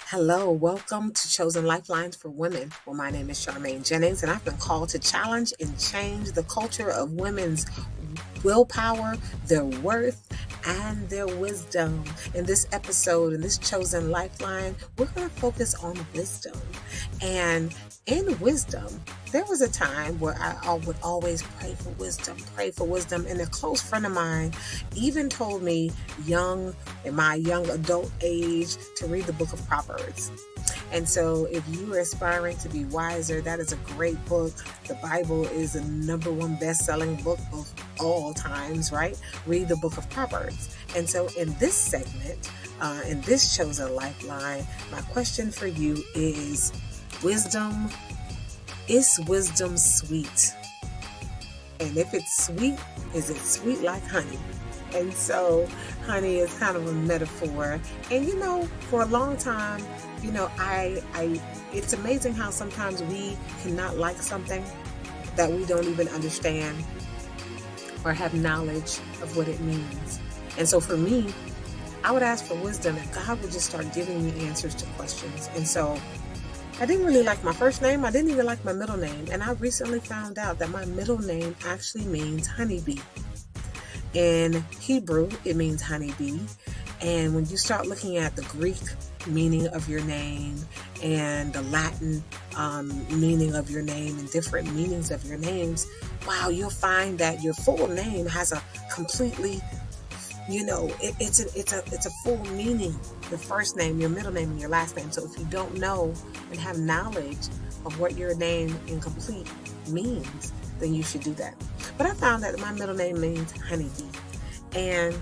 Hello, welcome to Chosen Lifelines for Women. Well, my name is Charmaine Jennings, and I've been called to challenge and change the culture of women's willpower, their worth, and their wisdom. In this episode, in this Chosen Lifeline, we're going to focus on wisdom. And in wisdom, there was a time where I would always pray for wisdom. And a close friend of mine even told me in my young adult age to read the book of Proverbs. And so if you are aspiring to be wiser, that is a great book. The Bible is the #1 best-selling book of all times, right? Read the book of Proverbs. And so in this segment, in this Chosen Lifeline, my question for you is wisdom. Is wisdom sweet? And if it's sweet, is it sweet like honey? And so honey is kind of a metaphor. And for a long time, it's amazing how sometimes we cannot like something that we don't even understand or have knowledge of what it means. And so for me, I would ask for wisdom, and God would just start giving me answers to questions. And so I didn't really like my first name. I didn't even like my middle name. And I recently found out that my middle name actually means honeybee. In Hebrew, it means honeybee. And when you start looking at the Greek meaning of your name and the Latin meaning of your name and different meanings of your names, wow, you'll find that your full name has a completely, it's a full meaning. The first name, your middle name, and your last name. So if you don't know and have knowledge of what your name in complete means, then you should do that. But I found that my middle name means honeybee. And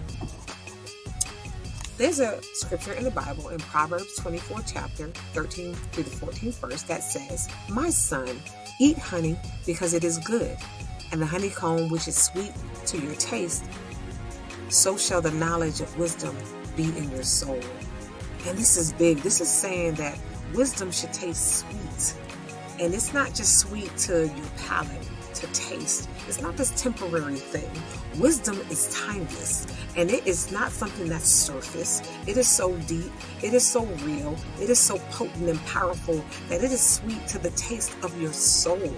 there's a scripture in the Bible in Proverbs 24 chapter 13 through the 14th verse that says, "My son, eat honey because it is good, and the honeycomb which is sweet to your taste, so shall the knowledge of wisdom be in your soul." And this is big. This is saying that wisdom should taste sweet. And it's not just sweet to your palate, to taste. It's not this temporary thing. Wisdom is timeless, and it is not something that's surface. It is so deep, it is so real, it is so potent and powerful that it is sweet to the taste of your soul.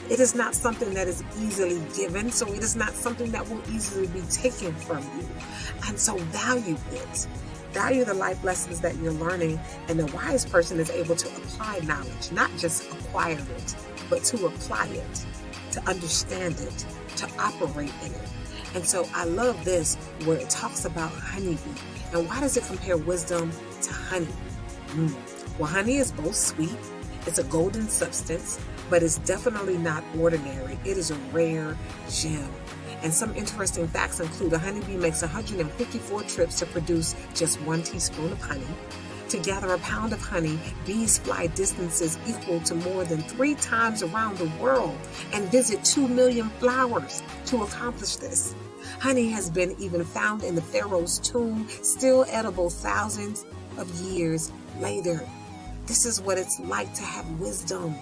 It is not something that is easily given, so it is not something that will easily be taken from you. And so value it. Value the life lessons that you're learning, and the wise person is able to apply knowledge, not just acquire it, but to apply it, to understand it, to operate in it. And so I love this where it talks about honeybee. And why does it compare wisdom to honey? Well, honey is both sweet, it's a golden substance, but it's definitely not ordinary. It is a rare gem. And some interesting facts include a honeybee makes 154 trips to produce just 1 teaspoon of honey. To gather a pound of honey, bees fly distances equal to more than 3 times around the world and visit 2 million flowers to accomplish this. Honey has been even found in the Pharaoh's tomb, still edible thousands of years later. This is what it's like to have wisdom.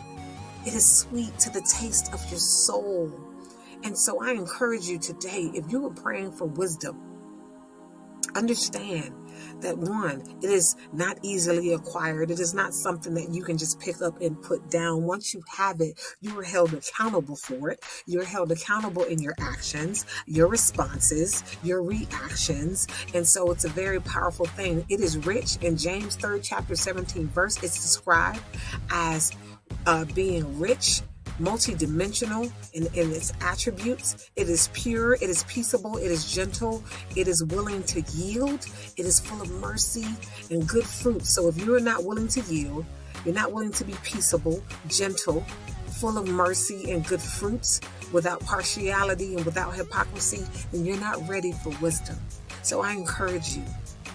It is sweet to the taste of your soul. And so I encourage you today, if you are praying for wisdom, understand that one, it is not easily acquired. It is not something that you can just pick up and put down. Once you have it, you are held accountable for it. You're held accountable in your actions, your responses, your reactions. And so it's a very powerful thing. It is rich. In James 3rd chapter 17 verse, it's described as being rich, multidimensional in its attributes. It is pure, it is peaceable, it is gentle, it is willing to yield, it is full of mercy and good fruit. So if you are not willing to yield, you're not willing to be peaceable, gentle, full of mercy and good fruits, without partiality and without hypocrisy, then you're not ready for wisdom. So I encourage you,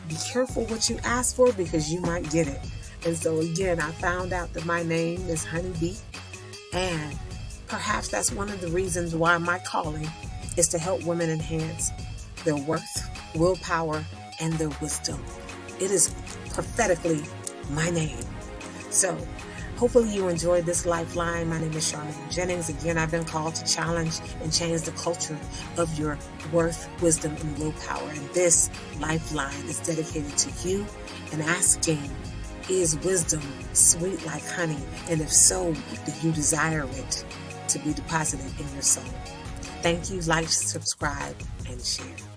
be careful what you ask for, because you might get it. And so again, I found out that my name is Honeybee. And perhaps that's one of the reasons why my calling is to help women enhance their worth, willpower, and their wisdom. It is prophetically my name. So Hopefully you enjoyed this Lifeline. My name is Charmaine Jennings. Again, I've been called to challenge and change the culture of your worth, wisdom, and willpower. And this Lifeline is dedicated to you and asking, is wisdom sweet like honey? And if so, do you desire it to be deposited in your soul? Thank you. Like, subscribe, and share.